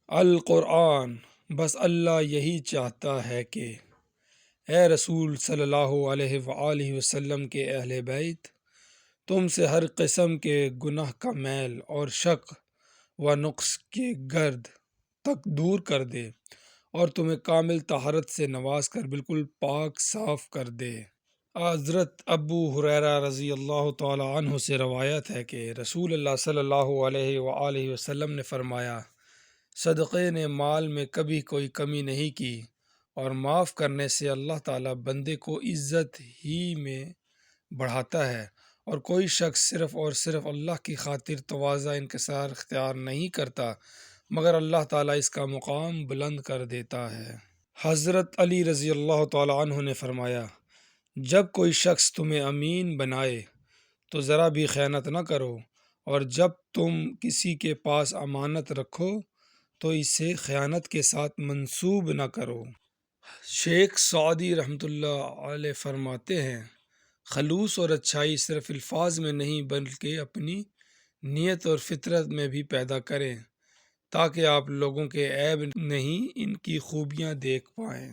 القرآن بس اللہ یہی چاہتا ہے کہ اے رسول صلی اللہ علیہ وآلہ وسلم کے اہل بیت تم سے ہر قسم کے گناہ کا میل اور شک و نقص کے گرد تک دور کر دے اور تمہیں کامل طہارت سے نواز کر بالکل پاک صاف کر دے۔ حضرت ابو ہریرہ رضی اللہ تعالی عنہ سے روایت ہے کہ رسول اللہ صلی اللہ علیہ وآلہ وسلم نے فرمایا، صدقے نے مال میں کبھی کوئی کمی نہیں کی، اور معاف کرنے سے اللہ تعالیٰ بندے کو عزت ہی میں بڑھاتا ہے، اور کوئی شخص صرف اور صرف اللہ کی خاطر تواضع انکسار اختیار نہیں کرتا مگر اللہ تعالیٰ اس کا مقام بلند کر دیتا ہے۔ حضرت علی رضی اللہ تعالیٰ عنہ نے فرمایا، جب کوئی شخص تمہیں امین بنائے تو ذرا بھی خیانت نہ کرو، اور جب تم کسی کے پاس امانت رکھو تو اسے خیانت کے ساتھ منسوب نہ کرو۔ شیخ سعدی رحمۃ اللہ علیہ فرماتے ہیں، خلوص اور اچھائی صرف الفاظ میں نہیں بلکہ اپنی نیت اور فطرت میں بھی پیدا کریں، تاکہ آپ لوگوں کے عیب نہیں ان کی خوبیاں دیکھ پائیں۔